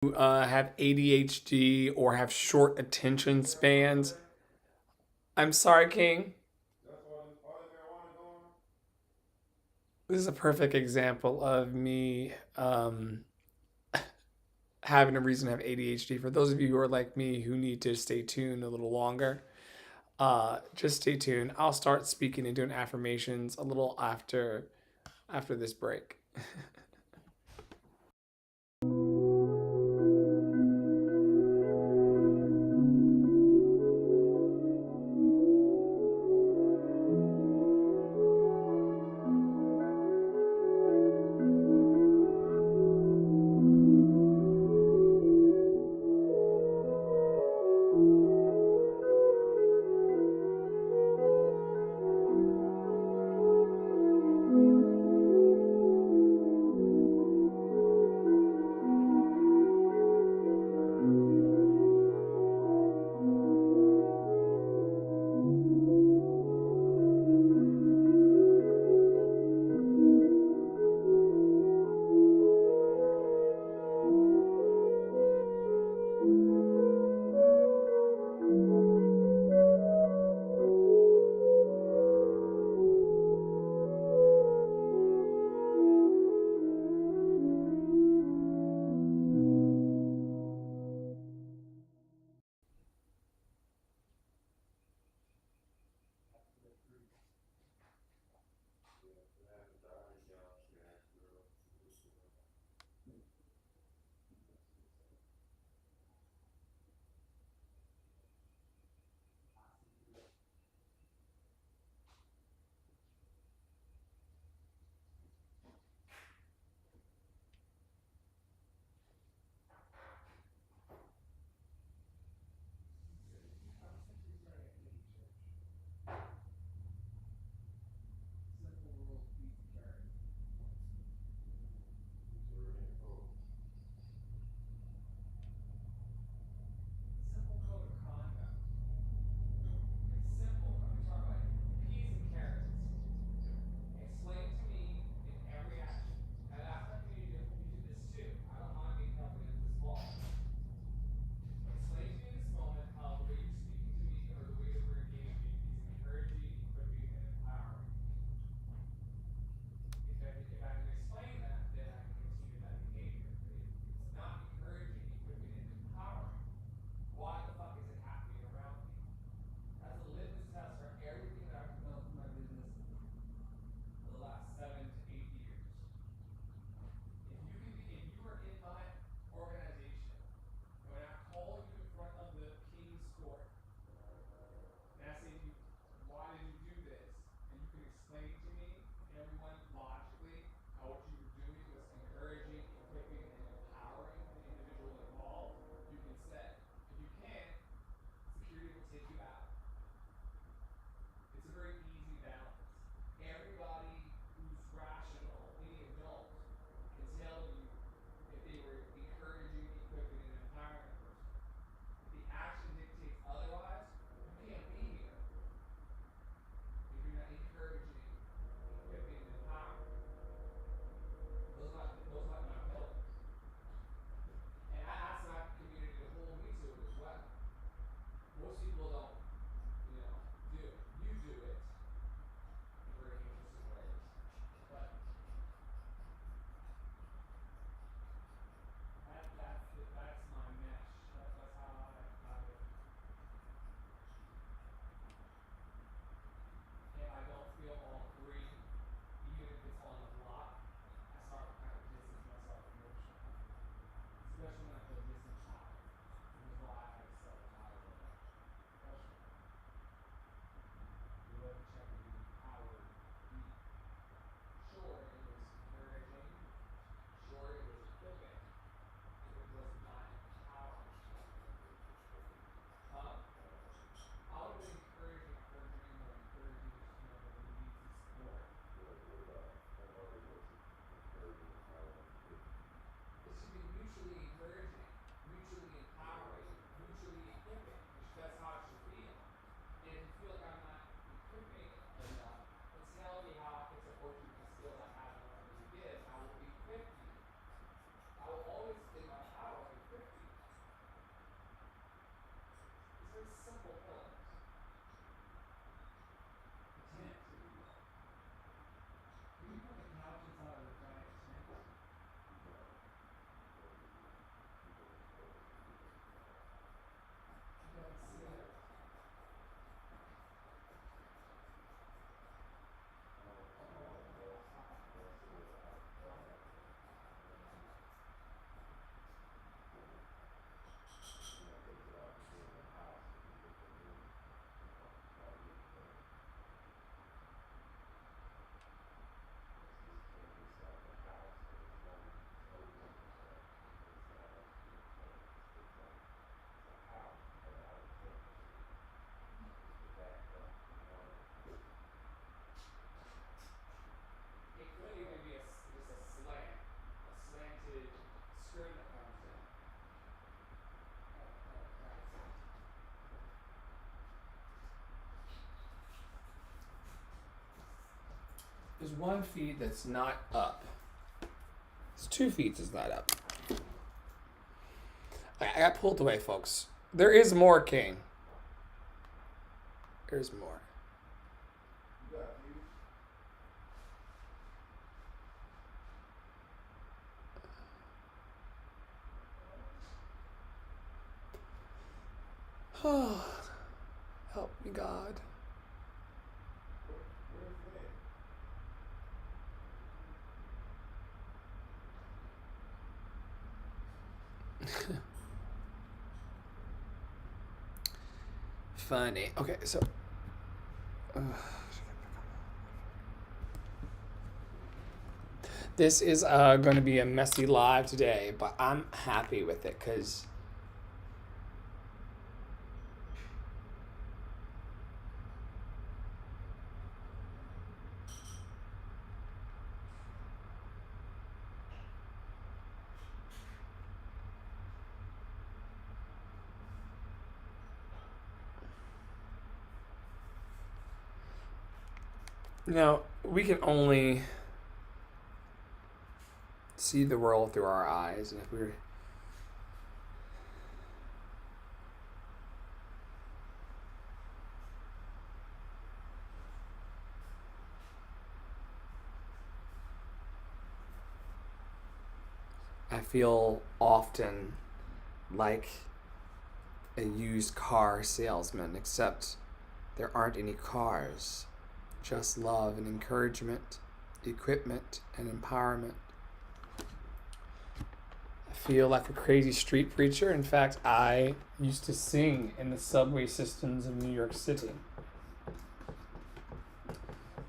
Have ADHD or have short attention spans. I'm sorry, King. This is a perfect example of me having a reason to have ADHD. For those of you who are like me who need to stay tuned a little longer, just stay tuned. I'll start speaking and doing affirmations a little after this break. There's 1 feet that's not up. It's 2 feet that's not up. I got pulled away, folks. There is more, King. There's more. Oh, help me, God. Funny. Okay, so. This is going to be a messy live today, but I'm happy with it because. We can only see the world through our eyes, and if we're I feel often like a used car salesman, except there aren't any cars, just love and encouragement, equipment and empowerment. I feel like a crazy street preacher. In fact, I used to sing in the subway systems of New York City.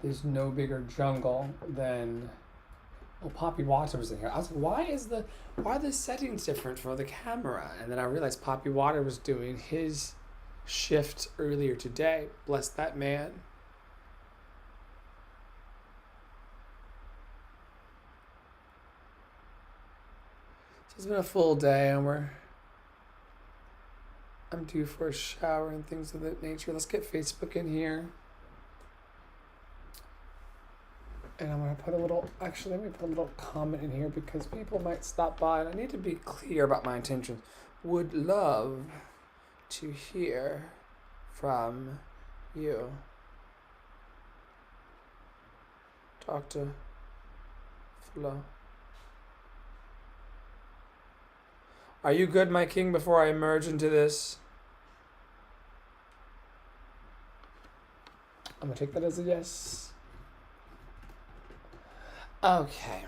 There's no bigger jungle than. Oh, Poppy Water was in here. I was like, why are the settings different for the camera? And then I realized Poppy Water was doing his shift earlier today. Bless that man. So it's been a full day, and I'm due for a shower and things of that nature. Let's get Facebook in here. And I'm going to put let me put a little comment in here because people might stop by and I need to be clear about my intentions. Would love to hear from you. Dr. Flo. Are you good, my king, before I emerge into this? I'm going to take that as a yes. Okay.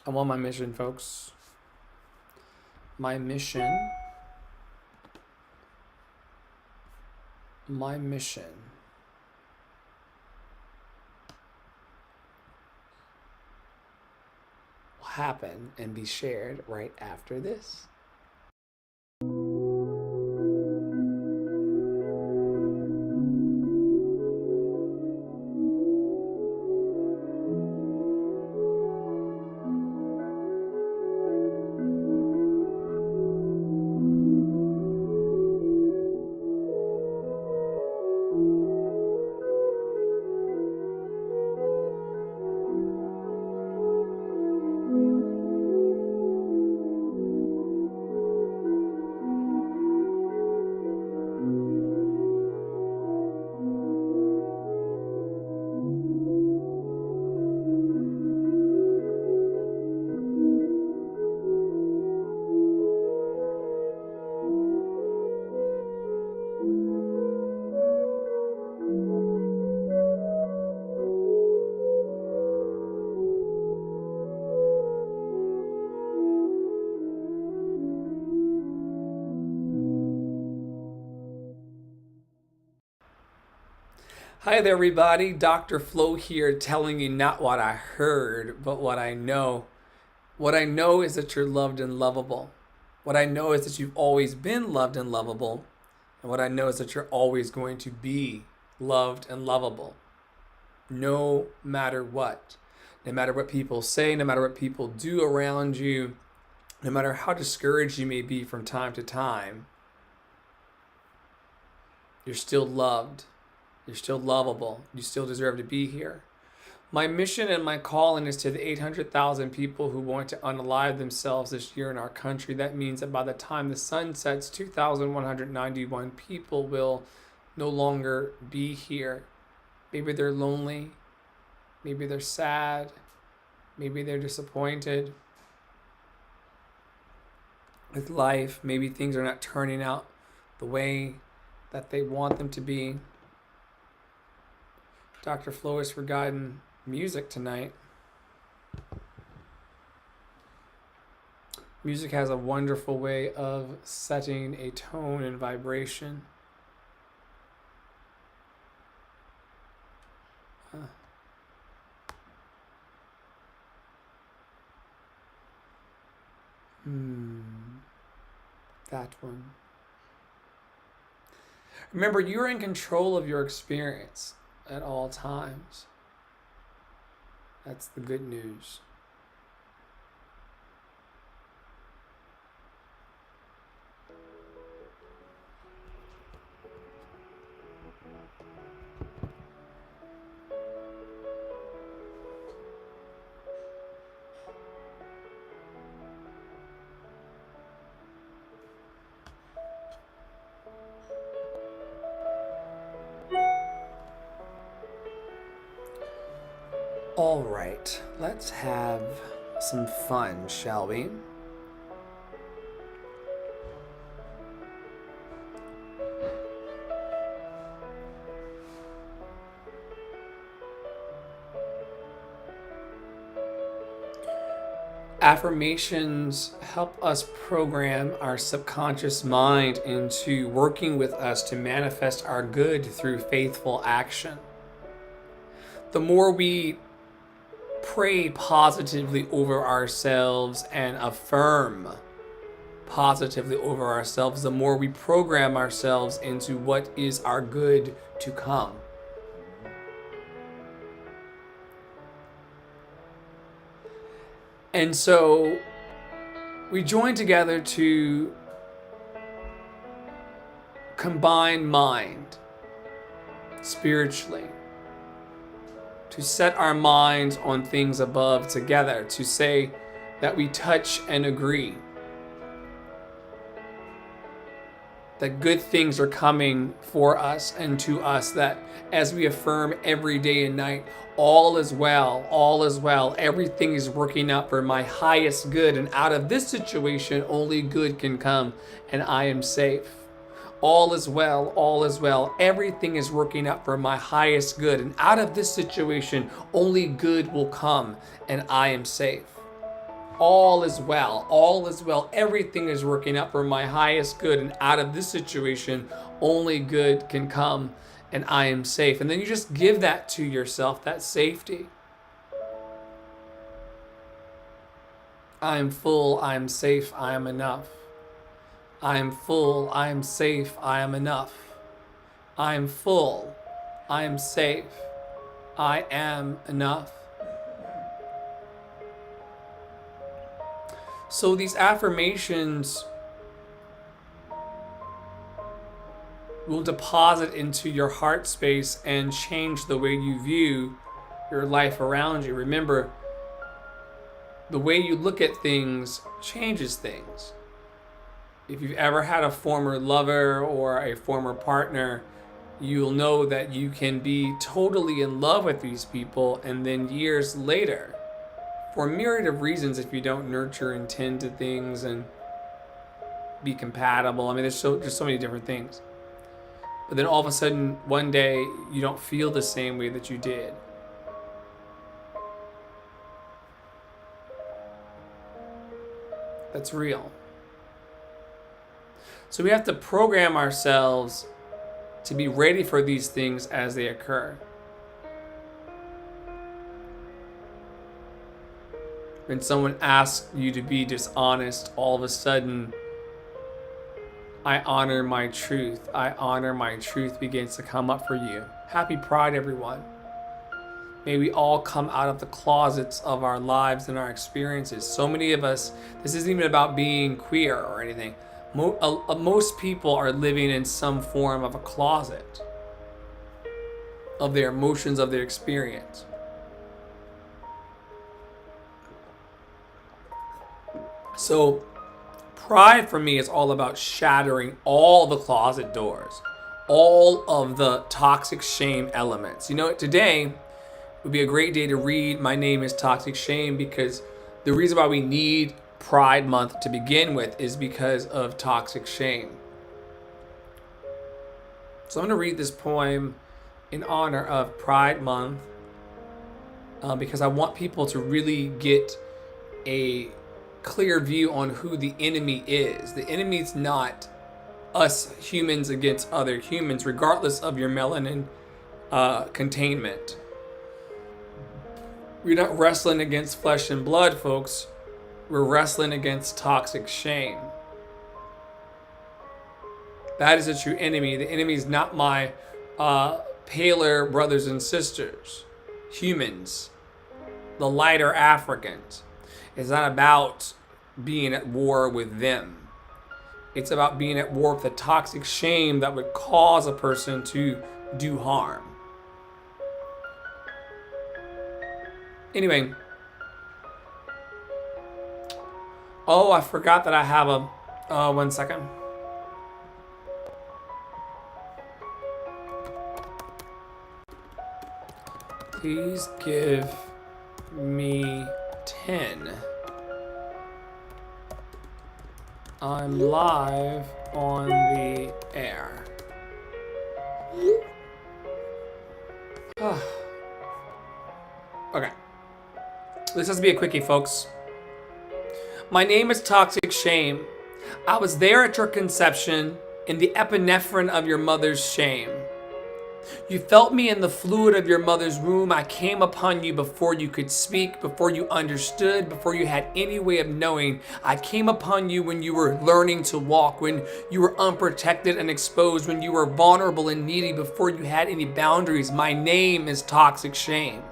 I'm on my mission, folks. My mission will happen and be shared right after this. Hi there, everybody. Dr. Flo here, telling you not what I heard, but what I know. What I know is that you're loved and lovable. What I know is that you've always been loved and lovable. And what I know is that you're always going to be loved and lovable. No matter what. No matter what people say, no matter what people do around you, no matter how discouraged you may be from time to time, you're still loved You're still lovable. You still deserve to be here. My mission and my calling is to the 800,000 people who want to unalive themselves this year in our country. That means that by the time the sun sets, 2,191 people will no longer be here. Maybe they're lonely. Maybe they're sad. Maybe they're disappointed with life. Maybe things are not turning out the way that they want them to be. Dr. Flo has forgotten music tonight. Music has a wonderful way of setting a tone and vibration. That one. Remember, you're in control of your experience at all times. That's the good news. All right, let's have some fun, shall we? Affirmations help us program our subconscious mind into working with us to manifest our good through faithful action. The more we pray positively over ourselves and affirm positively over ourselves, the more we program ourselves into what is our good to come. And so we join together to combine mind spiritually, to set our minds on things above together, to say that we touch and agree, that good things are coming for us and to us, that as we affirm every day and night, all is well, everything is working out for my highest good, and out of this situation, only good can come, and I am safe. All is well, everything is working out for my highest good, and out of this situation, only good will come, and I am safe. All is well, everything is working out for my highest good, and out of this situation, only good can come, and I am safe. And then you just give that to yourself, that safety. I am full, I am safe, I am enough. I am full, I am safe, I am enough. I am full, I am safe, I am enough. So these affirmations will deposit into your heart space and change the way you view your life around you. Remember, the way you look at things changes things. If you've ever had a former lover or a former partner, you'll know that you can be totally in love with these people, and then years later, for a myriad of reasons, if you don't nurture and tend to things and be compatible, I mean, there's so many different things. But then all of a sudden, one day, you don't feel the same way that you did. That's real. So we have to program ourselves to be ready for these things as they occur. When someone asks you to be dishonest, all of a sudden, I honor my truth. I honor my truth begins to come up for you. Happy Pride, everyone. May we all come out of the closets of our lives and our experiences. So many of us, this isn't even about being queer or anything. Most people are living in some form of a closet. of their emotions, of their experience. So pride for me is all about shattering all the closet doors, all of the toxic shame elements. You know, today would be a great day to read My Name is Toxic Shame, because the reason why we need Pride Month to begin with is because of toxic shame. So I'm going to read this poem in honor of Pride Month because I want people to really get a clear view on who the enemy is. The enemy is not us humans against other humans, regardless of your melanin containment. We're not wrestling against flesh and blood, folks. We're wrestling against toxic shame. That is a true enemy. The enemy is not my paler brothers and sisters, humans, the lighter Africans. It's not about being at war with them. It's about being at war with the toxic shame that would cause a person to do harm. Anyway. Oh, I forgot that I have a... 1 second. Please give me 10. I'm live on the air. Okay. This has to be a quickie, folks. My name is Toxic Shame. I was there at your conception, in the epinephrine of your mother's shame. You felt me in the fluid of your mother's womb. I came upon you before you could speak, before you understood, before you had any way of knowing. I came upon you when you were learning to walk, when you were unprotected and exposed, when you were vulnerable and needy, before you had any boundaries. My name is Toxic Shame.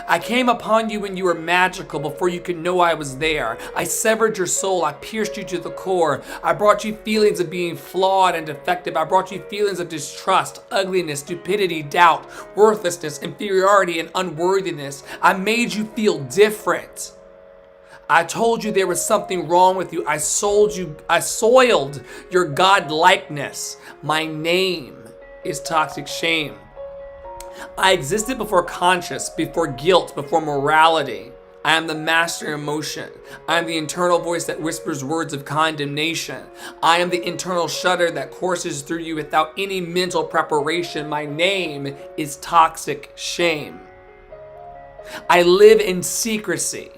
I came upon you when you were magical, before you could know I was there. I severed your soul. I pierced you to the core. I brought you feelings of being flawed and defective. I brought you feelings of distrust, ugliness, stupidity, doubt, worthlessness, inferiority, and unworthiness. I made you feel different. I told you there was something wrong with you. I soiled your God-likeness. My name is Toxic Shame. I existed before conscience, before guilt, before morality. I am the master emotion. I am the internal voice that whispers words of condemnation. I am the internal shudder that courses through you without any mental preparation. My name is Toxic Shame. I live in secrecy.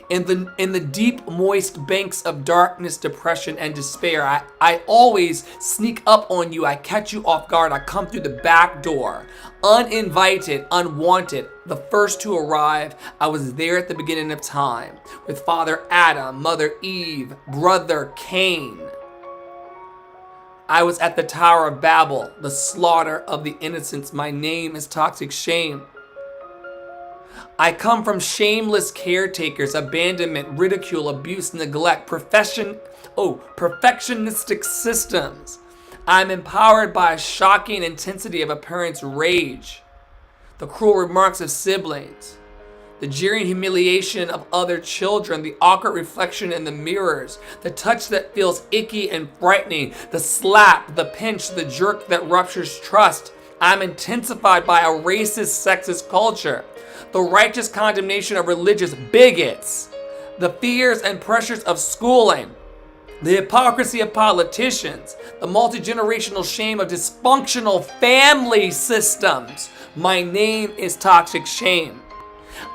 In the deep, moist banks of darkness, depression, and despair, I always sneak up on you. I catch you off guard. I come through the back door. Uninvited, unwanted, the first to arrive. I was there at the beginning of time with Father Adam, Mother Eve, Brother Cain. I was at the Tower of Babel, the slaughter of the innocents. My name is Toxic Shame. I come from shameless caretakers, abandonment, ridicule, abuse, neglect, perfectionistic systems. I'm empowered by a shocking intensity of a parent's rage, the cruel remarks of siblings, the jeering humiliation of other children, the awkward reflection in the mirrors, the touch that feels icky and frightening, the slap, the pinch, the jerk that ruptures trust. I'm intensified by a racist, sexist culture, the righteous condemnation of religious bigots, the fears and pressures of schooling, the hypocrisy of politicians, the multi-generational shame of dysfunctional family systems. My name is Toxic Shame.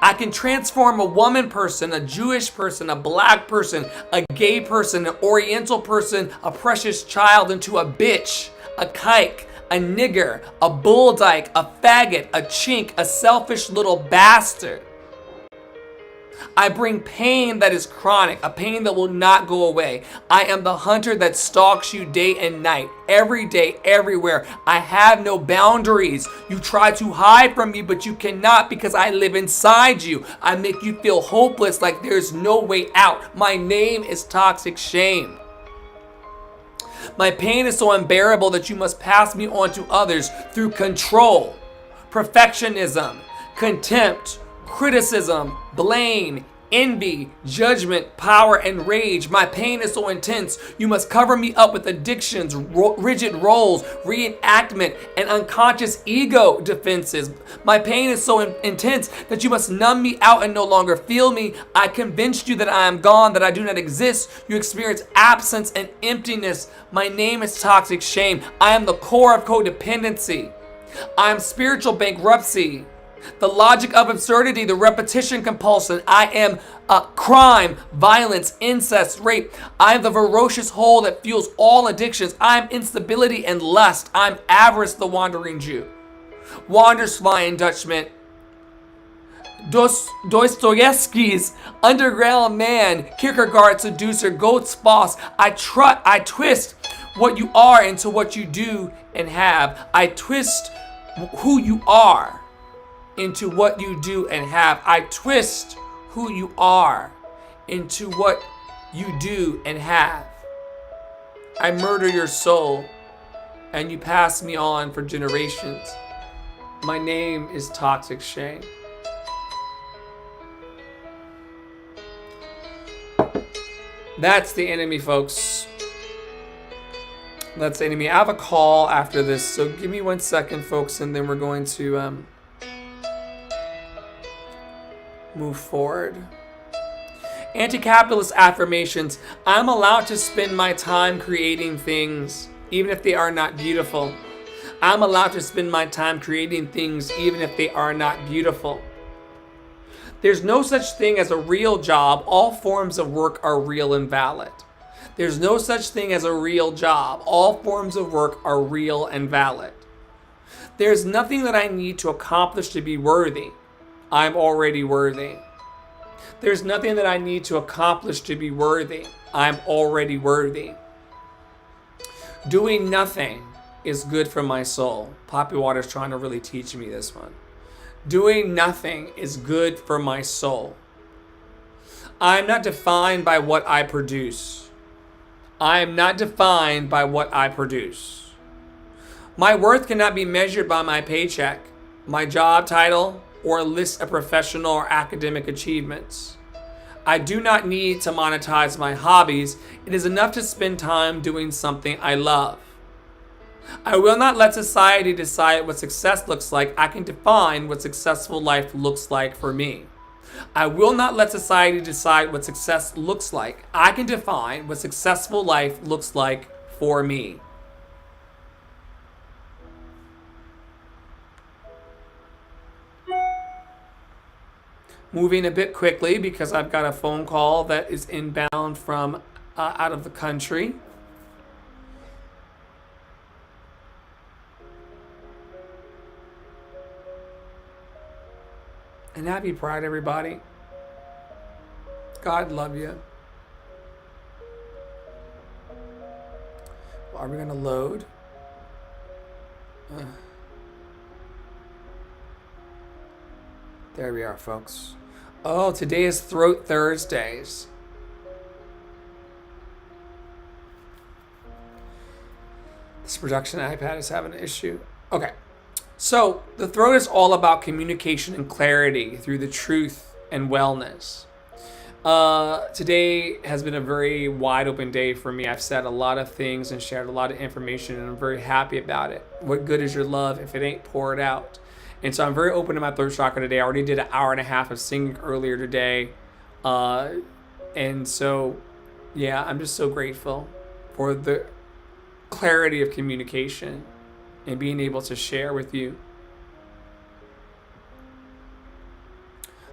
I can transform a woman person, a Jewish person, a black person, a gay person, an oriental person, a precious child into a bitch, a kike, a nigger, a bull dyke, a faggot, a chink, a selfish little bastard. I bring pain that is chronic, a pain that will not go away. I am the hunter that stalks you day and night, every day, everywhere. I have no boundaries. You try to hide from me, but you cannot, because I live inside you. I make you feel hopeless, like there's no way out. My name is Toxic Shame. My pain is so unbearable that you must pass me on to others through control, perfectionism, contempt, criticism, blame, envy, judgment, power, and rage. My pain is so intense, you must cover me up with addictions, rigid roles, reenactment, and unconscious ego defenses. My pain is so intense that you must numb me out and no longer feel me. I convinced you that I am gone, that I do not exist. You experience absence and emptiness. My name is toxic shame. I am the core of codependency. I am spiritual bankruptcy. The logic of absurdity, the repetition compulsion. I am crime, violence, incest, rape. I am the ferocious hole that fuels all addictions. I am instability and lust. I'm avarice, the wandering Jew. Wanderswine, Dutchman. Dostoevsky's underground man, Kierkegaard seducer, goat's boss. I twist what you are into what you do and have. I twist who you are into what you do and have. I twist who you are into what you do and have. I murder your soul and you pass me on for generations. My name is toxic shame. That's the enemy, folks. That's the enemy. I have a call after this, so give me 1 second, folks, and then we're going to move forward. Anti-capitalist affirmations. I'm allowed to spend my time creating things, even if they are not beautiful. I'm allowed to spend my time creating things, even if they are not beautiful. There's no such thing as a real job. All forms of work are real and valid. There's no such thing as a real job. All forms of work are real and valid. There's nothing that I need to accomplish to be worthy. I'm already worthy. There's nothing that I need to accomplish to be worthy. I'm already worthy. Doing nothing is good for my soul. Poppy Water's trying to really teach me this one. Doing nothing is good for my soul. I'm not defined by what I produce. I am not defined by what I produce. My worth cannot be measured by my paycheck, my job title, or a list of professional or academic achievements. I do not need to monetize my hobbies. It is enough to spend time doing something I love. I will not let society decide what success looks like. I can define what successful life looks like for me. I will not let society decide what success looks like. I can define what successful life looks like for me. Moving a bit quickly because I've got a phone call that is inbound from out of the country. And happy Pride, everybody. God love you. Well, are we going to load? There we are, folks. Oh, today is Throat Thursdays. This production iPad is having an issue. Okay. So, the throat is all about communication and clarity through the truth and wellness. Today has been a very wide open day for me. I've said a lot of things and shared a lot of information, and I'm very happy about it. What good is your love if it ain't poured out? And so I'm very open to my throat chakra today. I already did an hour and a half of singing earlier today. And so, yeah, I'm just so grateful for the clarity of communication and being able to share with you.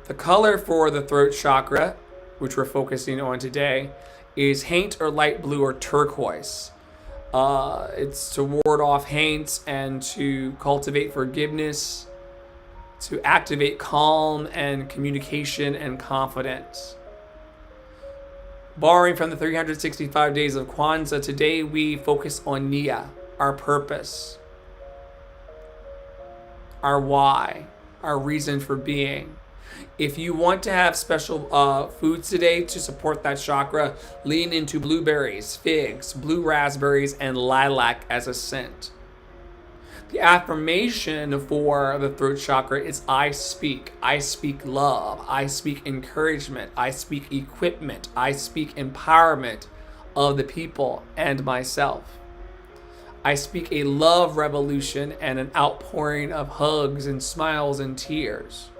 The color for the throat chakra, which we're focusing on today, is haint or light blue or turquoise. It's to ward off haint and to cultivate forgiveness, to activate calm and communication and confidence. Borrowing from the 365 days of Kwanzaa, today we focus on Nia, our purpose, our why, our reason for being. If you want to have special foods today to support that chakra, lean into blueberries, figs, blue raspberries, and lilac as a scent. The affirmation for the throat chakra is I speak. I speak love. I speak encouragement. I speak equipment. I speak empowerment of the people and myself. I speak a love revolution and an outpouring of hugs and smiles and tears,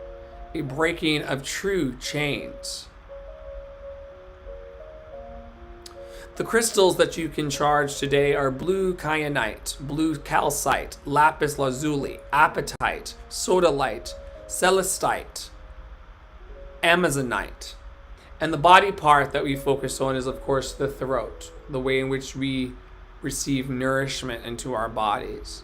a breaking of true chains. The crystals that you can charge today are blue kyanite, blue calcite, lapis lazuli, apatite, sodalite, celestite, amazonite. And the body part that we focus on is, of course, the throat, the way in which we receive nourishment into our bodies.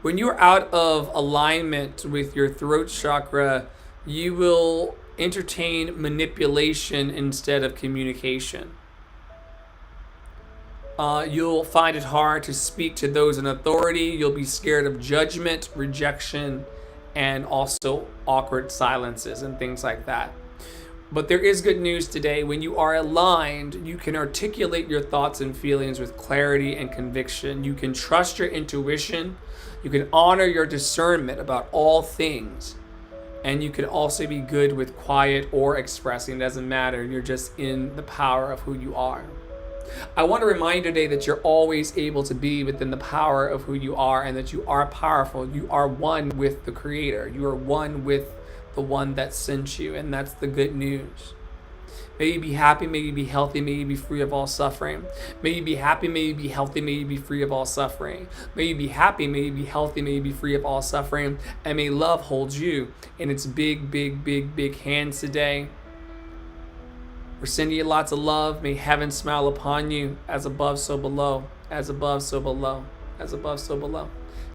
When you're out of alignment with your throat chakra, you will entertain manipulation instead of communication. You'll find it hard to speak to those in authority. You'll be scared of judgment, rejection, and also awkward silences and things like that. But there is good news today. When you are aligned, you can articulate your thoughts and feelings with clarity and conviction. You can trust your intuition. You can honor your discernment about all things. And you can also be good with quiet or expressing. It doesn't matter. You're just in the power of who you are. I want to remind you today that you're always able to be within the power of who you are and that you are powerful. You are one with the Creator. You are one with the one that sent you, and that's the good news. May you be happy, may you be healthy, may you be free of all suffering. May you be happy, may you be healthy, may you be free of all suffering. May you be happy, may you be healthy, may you be free of all suffering. And may love hold you in its big, big, big, big hands today. We're sending you lots of love. May heaven smile upon you, as above, so below, as above, so below, as above, so below.